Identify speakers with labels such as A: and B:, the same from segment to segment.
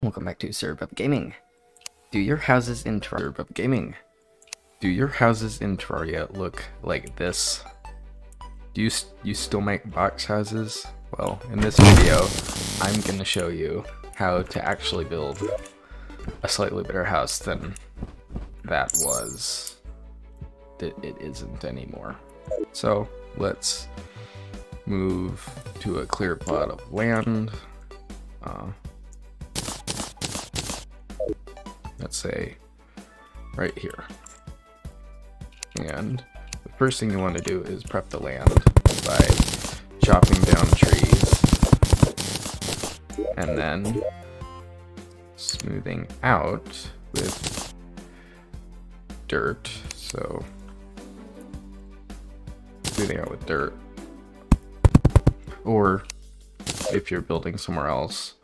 A: Welcome back to Bubba Gaming. Do your houses in Terraria look like this? Do you still make box houses? Well, in this video, I'm gonna show you how to actually build a slightly better house than that it isn't anymore. So let's move to a clear plot of land. Let's say right here. And the first thing you want to do is prep the land by chopping down trees and then smoothing out with dirt. So smoothing out with dirt, or if you're building somewhere else,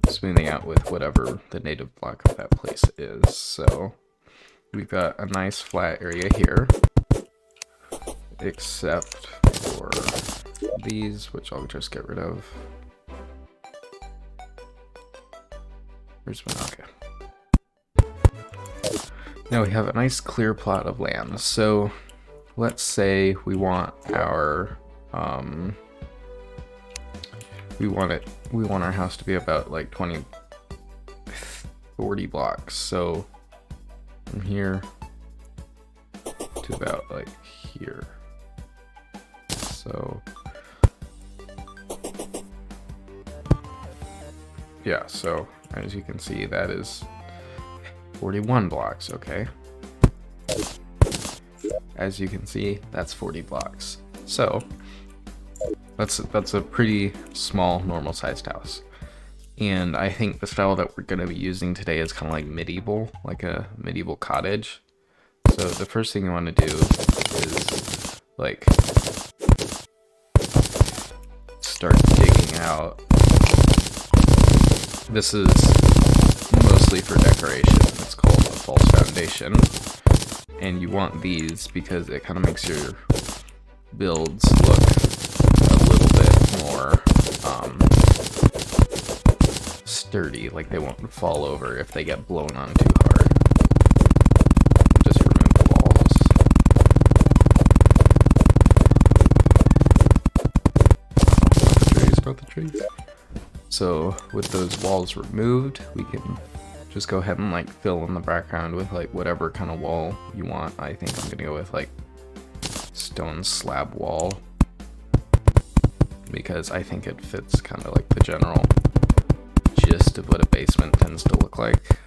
A: smoothing out with whatever the native block of that place is. So we've got a nice flat area here, except for these, which I'll just get rid of. Where's my, okay. Now we have a nice clear plot of land. So let's say we want our we want our house to be about like 40 blocks. So from here to about like here. So yeah, so as you can see, that is 41 blocks. Okay, as you can see, that's 40 blocks. So that's a pretty small, normal sized house. And I think the style that we're going to be using today is kind of like medieval, like a medieval cottage. So the first thing you want to do is like start digging out. This is mostly for decoration. It's called a false foundation. And you want these because it kind of makes your builds look a little bit more sturdy, like they won't fall over if they get blown on too hard. Just remove the walls. About the trees. So with those walls removed, we can just go ahead and like fill in the background with like whatever kind of wall you want. I think I'm gonna go with like stone slab wall, because I think it fits kind of like the general gist of what a basement tends to look like.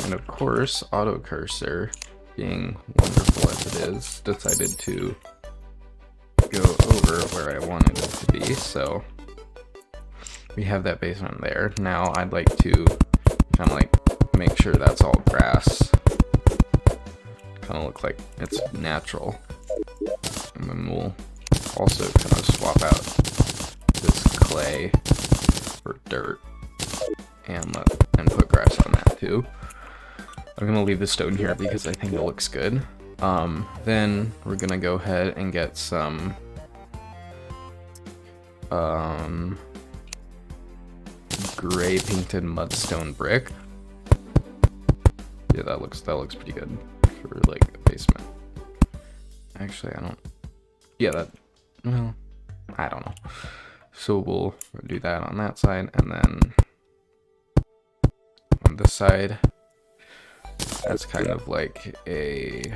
A: And of course, auto cursor, being wonderful as it is, decided to go over where I wanted it to be. So we have that basement there. Now I'd like to kind of like make sure that's all grass. Kind of look like it's natural. And then we'll also kind of swap out this clay for dirt and put grass on that too. I'm gonna leave the stone here because I think it looks good. Then we're gonna go ahead and get some gray painted mudstone brick. Yeah, that looks pretty good for like a basement. Actually, well, I don't know. So we'll do that on that side, and then on this side, that's kind of like a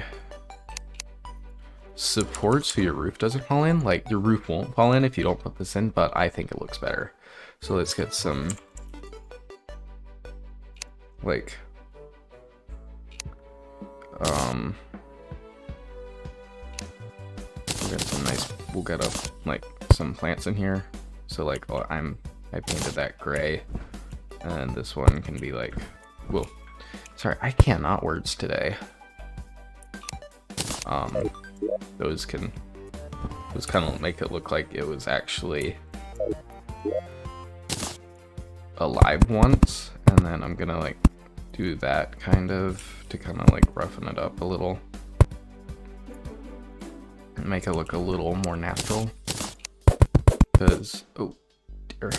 A: support so your roof doesn't fall in. Like your roof won't fall in if you don't put this in, but I think it looks better. So let's get some like we'll get some plants in here. So like I painted that gray, and this one can be like, well, sorry, I cannot words today. Those kind of make it look like it was actually alive once, and then I'm gonna like do that kind of to kind of like roughen it up a little and make it look a little more natural. Because, oh dear.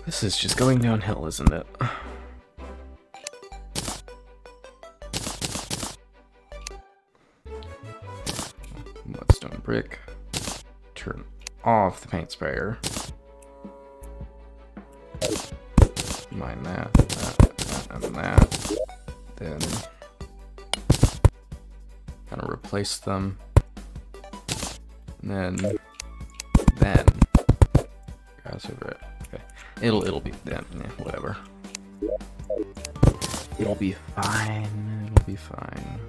A: This is just going downhill, isn't it? Mudstone brick. Turn off the paint sprayer. Mine that, and that. Then kind of replace them. And then grass over it. Okay. It'll be then, yeah, whatever. It'll be fine. It'll be fine.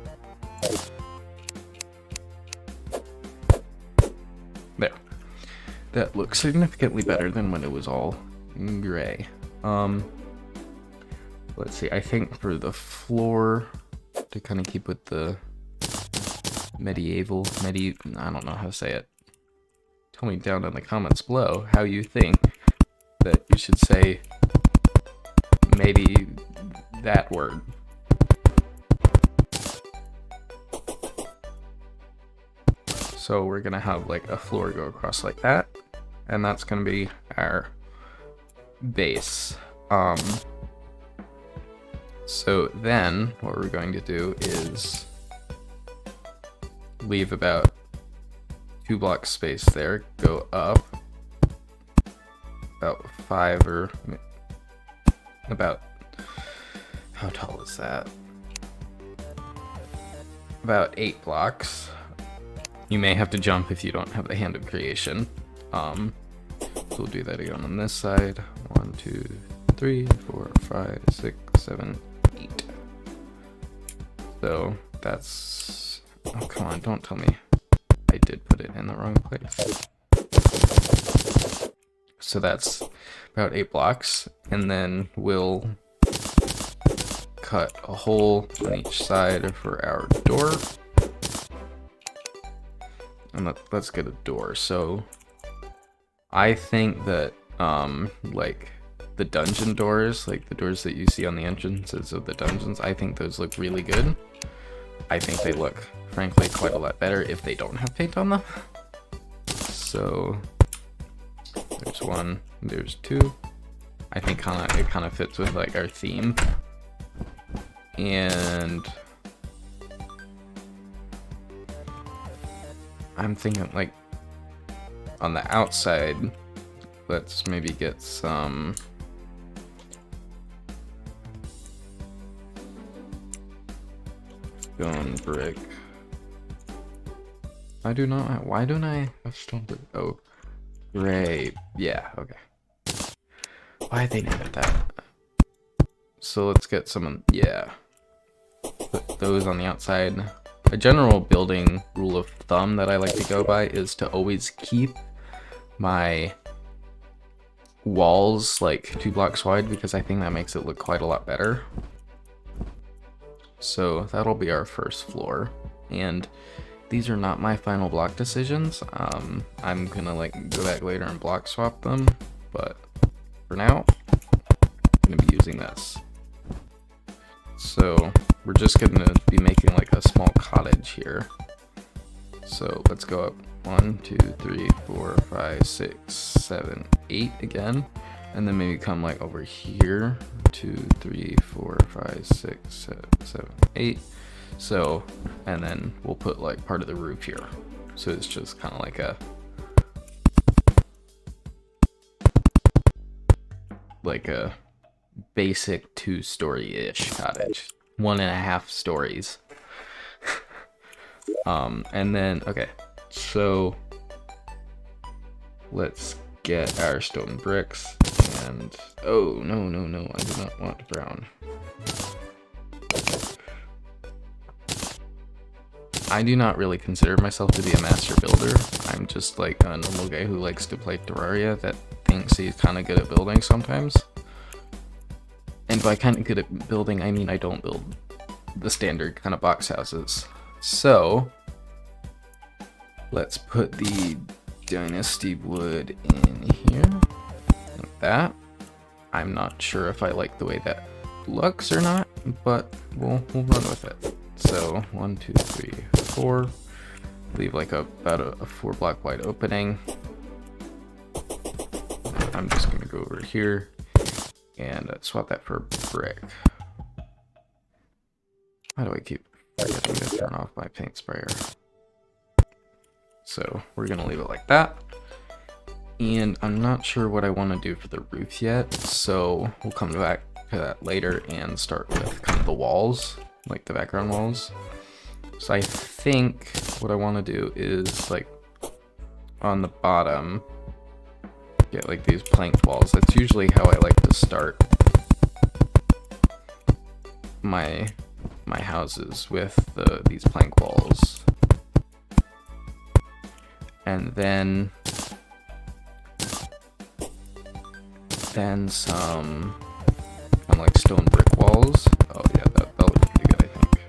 A: There. That looks significantly better than when it was all gray. Let's see, I think for the floor, to kind of keep with the medieval, I don't know how to say it. Tell me down in the comments below how you think that you should say maybe that word. So we're gonna have like a floor go across like that, and that's gonna be our base. So then what we're going to do is leave about 2 blocks space there, go up about 5 or about, how tall is that? About 8 blocks. You may have to jump if you don't have the hand of creation. So we'll do that again on this side. 1, 2, 3, 4, 5, 6, 7, 8. So that's, oh come on, don't tell me I did put it in the wrong place. So that's about 8 blocks, and then we'll cut a hole on each side for our door. And let's get a door. So I think that like the dungeon doors, like the doors that you see on the entrances of the dungeons, I think those look really good. I think they look, frankly, quite a lot better if they don't have paint on them. So there's 1, there's 2. I think it kind of fits with like our theme. And I'm thinking like on the outside, let's maybe get some stone brick. Why don't I have stone brick? Oh, gray. Yeah, okay. Why did they name it that? So let's get some, yeah. Put those on the outside. A general building rule of thumb that I like to go by is to always keep my walls like 2 blocks wide, because I think that makes it look quite a lot better. So that'll be our first floor, and these are not my final block decisions. I'm gonna like go back later and block swap them, but for now I'm gonna be using this. So we're just gonna be making like a small cottage here. So let's go up 1, 2, 3, 4, 5, 6, 7, 8 again, and then maybe come like over here, 2, 3, 4, 5, 6, 7, 8. So, and then we'll put like part of the roof here. So it's just kind of like a basic 2-story-ish cottage, 1.5 stories. And then, okay, so let's get our stone bricks, and oh no, I do not want brown. I do not really consider myself to be a master builder. I'm just like a normal guy who likes to play Terraria that thinks he's kind of good at building sometimes. And by kind of good at building, I mean I don't build the standard kind of box houses. So Let's put the dynasty wood in here, like that. I'm not sure if I like the way that looks or not, but we'll run with it. So 1, 2, 3, 4. Leave like about a 4 block wide opening. I'm just gonna go over here and swap that for brick. How do I keep forgetting to turn off my paint sprayer? So we're gonna leave it like that. And I'm not sure what I want to do for the roof yet, so we'll come back to that later and start with kind of the walls, like the background walls. So I think what I want to do is like on the bottom, get like these planked walls. That's usually how I like to start my houses, with these plank walls. And then some kind of like stone brick walls. Oh yeah, that looks pretty good, I think.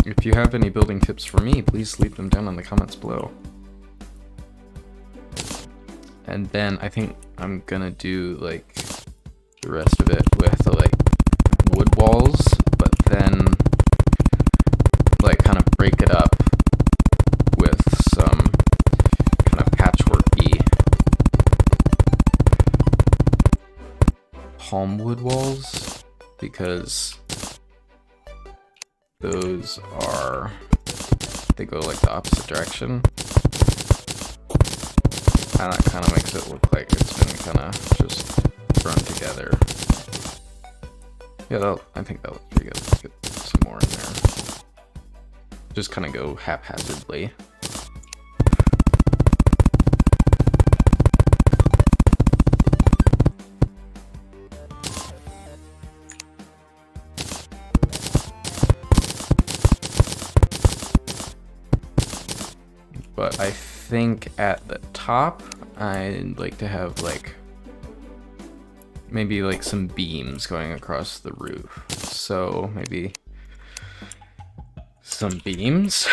A: If you have any building tips for me, please leave them down in the comments below. And then I think I'm gonna do like the rest of it with like wood walls, but then like kind of break it up with some kind of patchworky palm wood walls, because those are, they go like the opposite direction, and that kind of makes it look like it's been kind of just thrown together. Yeah, I think that looks pretty good. Let's get some more in there. Just kind of go haphazardly. But I think at the top, I'd like to have like maybe like some beams going across the roof. So maybe some beams.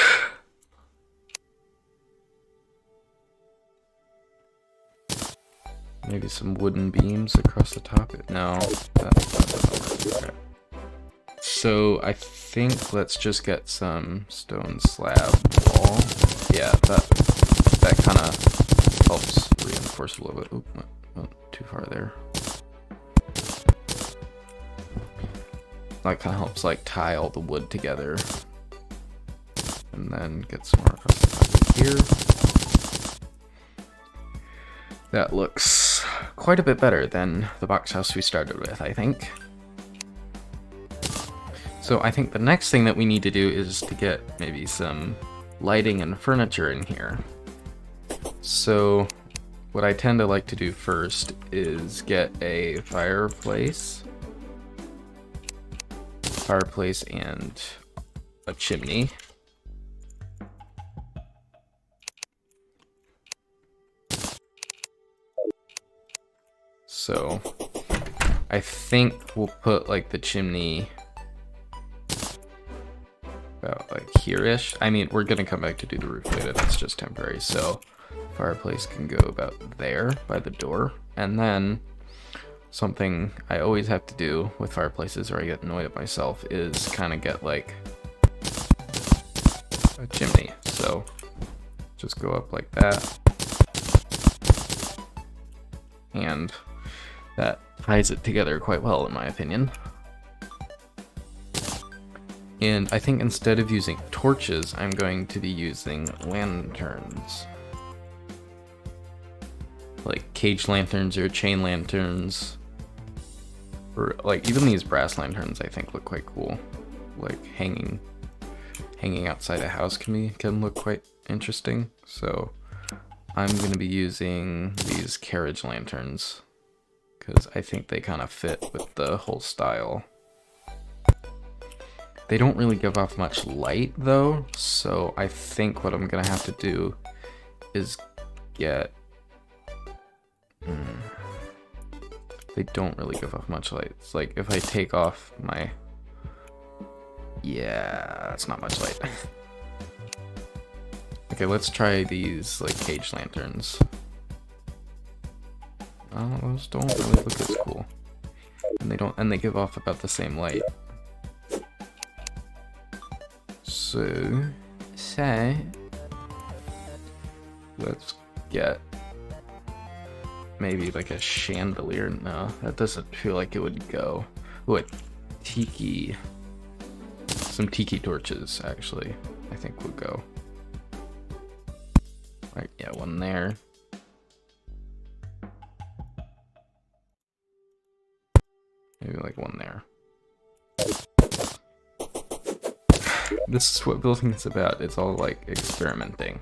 A: Maybe some wooden beams across the top. No, that doesn't work. Okay. So I think let's just get some stone slab wall. Yeah, that kind of helps reinforce a little bit. Oop, not too far there. That kind of helps like tie all the wood together. And then get some more across the top of here. That looks quite a bit better than the box house we started with, I think. So I think the next thing that we need to do is to get maybe some lighting and furniture in here. So what I tend to like to do first is get a fireplace and a chimney. So I think we'll put like the chimney about like here-ish. I mean, we're gonna come back to do the roof later, that's just temporary. So fireplace can go about there by the door. And then something I always have to do with fireplaces, or I get annoyed at myself, is kind of get like a chimney. So just go up like that. And that ties it together quite well, in my opinion. And I think instead of using torches, I'm going to be using lanterns. Like cage lanterns or chain lanterns. Or like even these brass lanterns I think look quite cool. Like hanging outside a house can look quite interesting. So I'm gonna be using these carriage lanterns because I think they kind of fit with the whole style. They don't really give off much light though, so I think what I'm gonna have to do is get... They don't really give off much light. It's like if I take off my... Yeah, that's not much light. Okay, let's try these like cage lanterns. Oh, those don't really look as cool. And they give off about the same light. So let's get maybe like a chandelier. No, that doesn't feel like it would go. What? Tiki. Some tiki torches, actually, I think would go. Right, yeah, one there. Maybe like one there. This is what building is about. It's all like experimenting.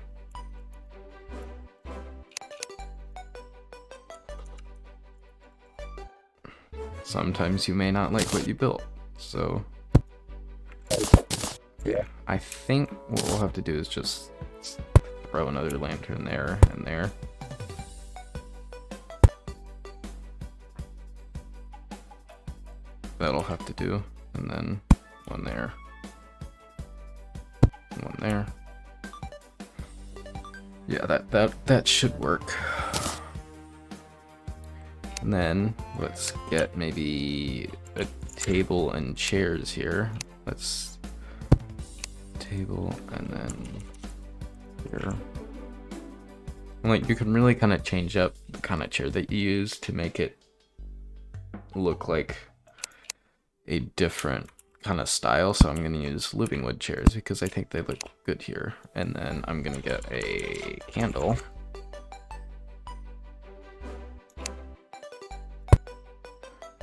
A: Sometimes you may not like what you built, so yeah. I think what we'll have to do is just throw another lantern there and there. That'll have to do, and then one there, and one there. Yeah, that should work. And then let's get maybe a table and chairs here. Let's table and then here. And like you can really kind of change up the kind of chair that you use to make it look like a different kind of style. So I'm going to use living wood chairs because I think they look good here. And then I'm going to get a candle.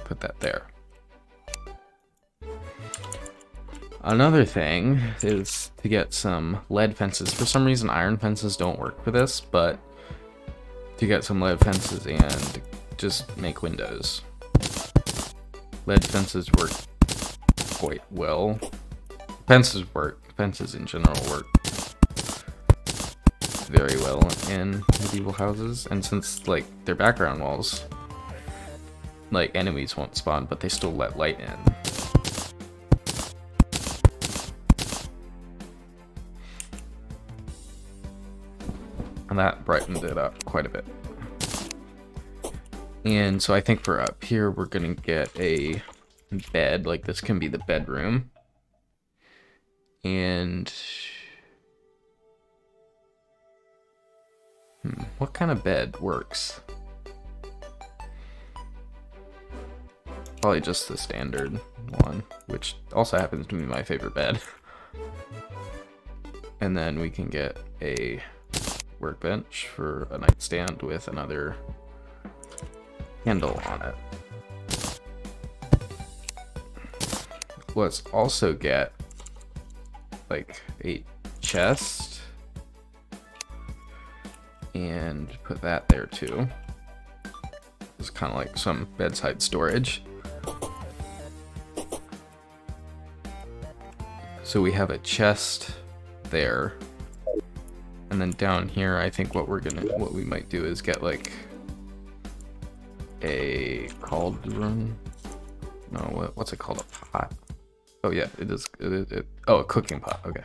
A: Put that there. Another thing is to get some lead fences. For some reason iron fences don't work for this, but to get some lead fences and just make windows. Lead fences work quite well. Fences in general work very well in medieval houses, and since like they're background walls, like enemies won't spawn, but they still let light in. And that brightened it up quite a bit. And so I think for up here, we're gonna get a bed. Like this can be the bedroom. And what kind of bed works? Probably just the standard one, which also happens to be my favorite bed. And then we can get a workbench for a nightstand with another candle on it. Let's also get like a chest and put that there too. It's kind of like some bedside storage. So we have a chest there. And then down here, I think what we might do is get like a cauldron. No, what's it called? A pot. Oh yeah, it is. Oh, a cooking pot. Okay.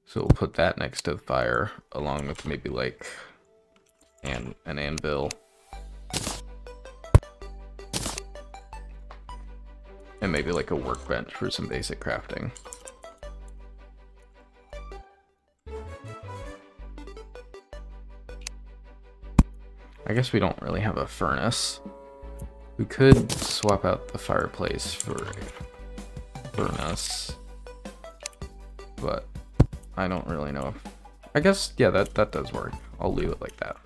A: So we'll put that next to the fire, along with maybe like an anvil. And maybe like a workbench for some basic crafting. I guess we don't really have a furnace. We could swap out the fireplace for a furnace, but I don't really know if... I guess, yeah, that does work. I'll leave it like that.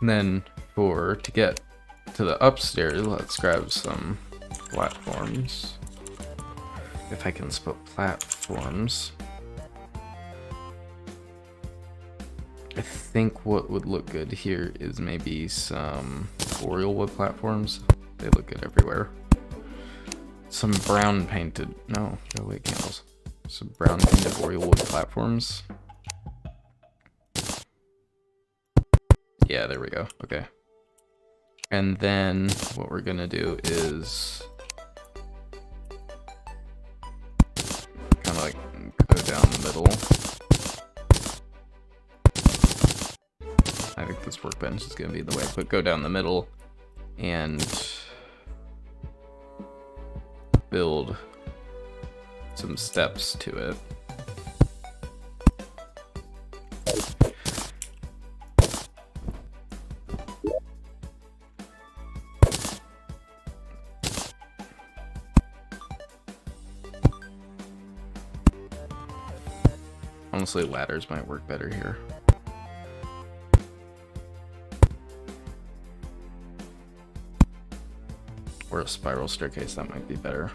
A: And then to get to the upstairs, let's grab some platforms. If I can split platforms. I think what would look good here is maybe some oriole wood platforms. They look good everywhere. Some brown painted, no, wait, candles. Some brown painted oriole wood platforms. Yeah, there we go, okay. And then what we're gonna do is kind of like go down the middle. like this workbench is going to be the way, but go down the middle and build some steps to it. Honestly, ladders might work better here. Or a spiral staircase, that might be better.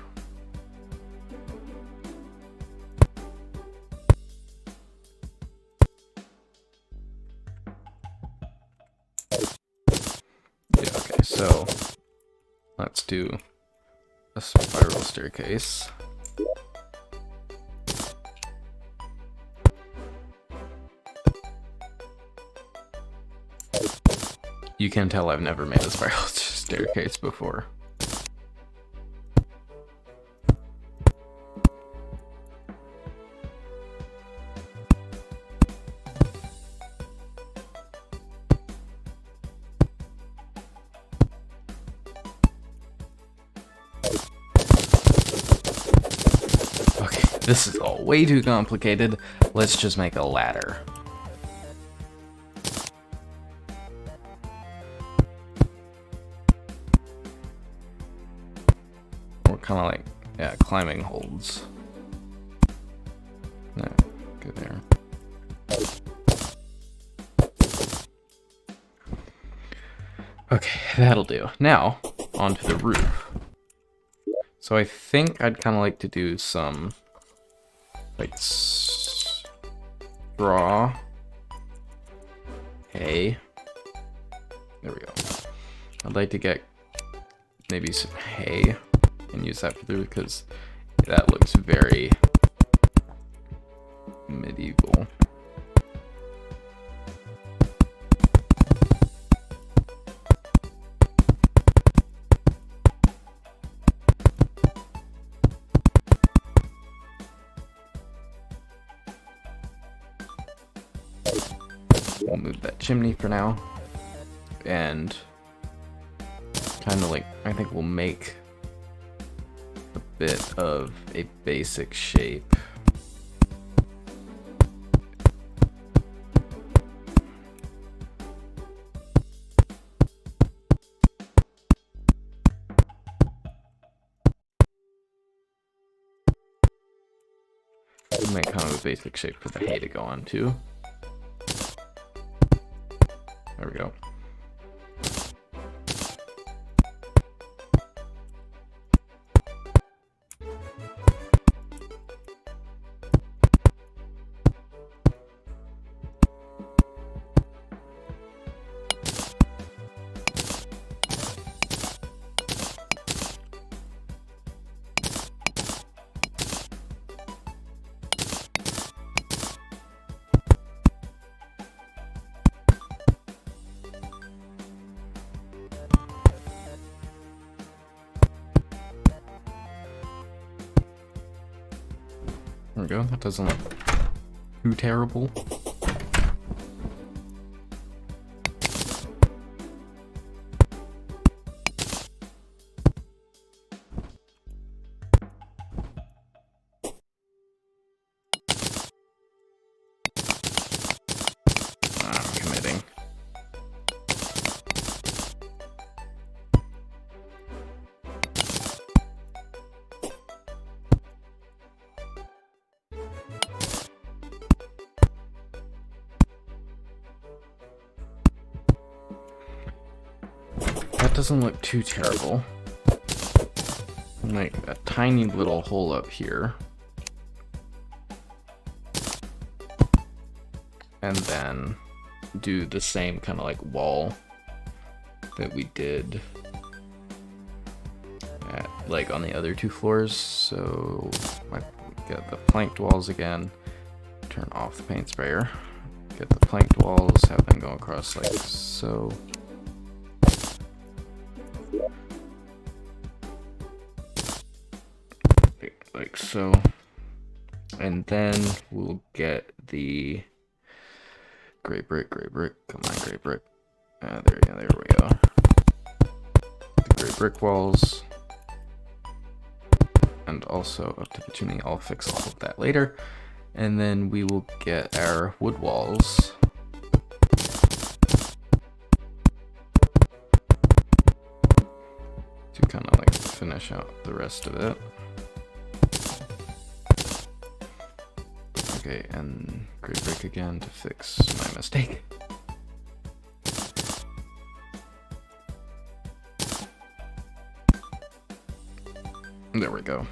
A: Yeah, okay, so let's do a spiral staircase. You can tell I've never made a spiral staircase before. Okay, this is all way too complicated. Let's just make a ladder. Kind of like, yeah, climbing holds. No, go there. Okay, that'll do. Now, onto the roof. So I think I'd kind of like to do some, like, straw, hay. There we go. I'd like to get maybe some hay and use that for the roof, because that looks very medieval. We'll move that chimney for now, and kind of like, I think we'll make a bit of a basic shape. We'll make kind of a basic shape for the hay to go on too. There we go. There we go, that doesn't look too terrible. I'm committing. That doesn't look too terrible. Like a tiny little hole up here. And then do the same kind of like wall that we did at, like on the other two floors. So I get the planked walls again, turn off the paint sprayer, get the planked walls, have them go across like so. Like so. And then we'll get the gray brick, come on, gray brick. There we go. The gray brick walls. And also up to the chimney. I'll fix all of that later. And then we will get our wood walls. To kind of like finish out the rest of it. Okay, and gray brick again to fix my mistake. There we go.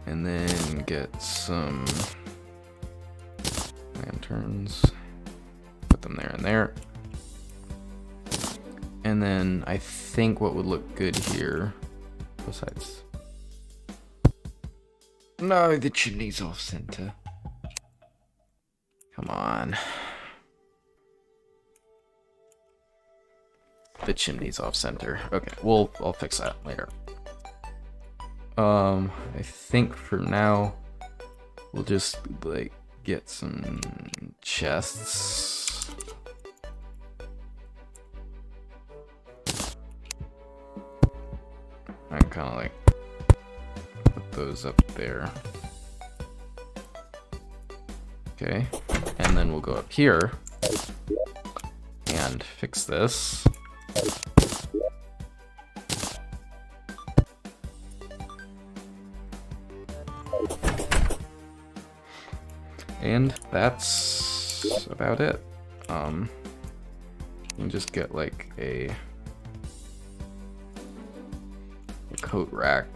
A: And then get some lanterns, put them there and there. And then I think what would look good here, besides... No, the chimney's off center. Come on. The chimney's off center. Okay, I'll fix that later. I think for now we'll just like get some chests. And kind of like put those up there. Okay, and then we'll go up here and fix this. And that's about it. You just get like a coat rack.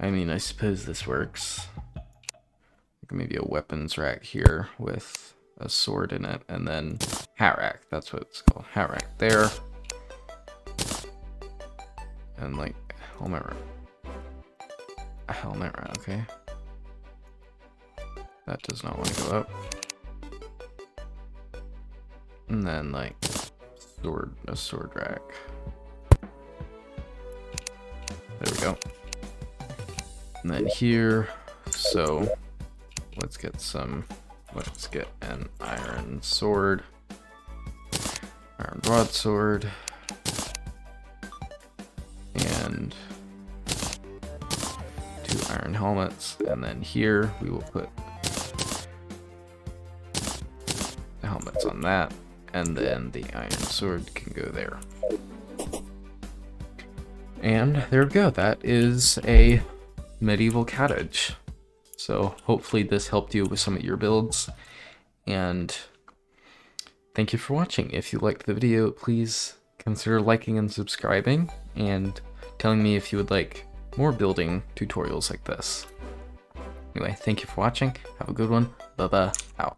A: I mean, I suppose this works. Like maybe a weapons rack here with a sword in it, and then hat rack. That's what it's called, hat rack there. And like helmet rack, okay. That does not want to go up. And then like a sword rack. There we go. And then here, so let's get an iron sword, iron broadsword, and 2 iron helmets. And then here we will put the helmets on that, and then the iron sword can go there. And there we go. That is a medieval cottage. So hopefully this helped you with some of your builds, and thank you for watching. If you liked the video, please consider liking and subscribing, and telling me if you would like more building tutorials like this. Anyway, thank you for watching. Have a good one. Bubba out.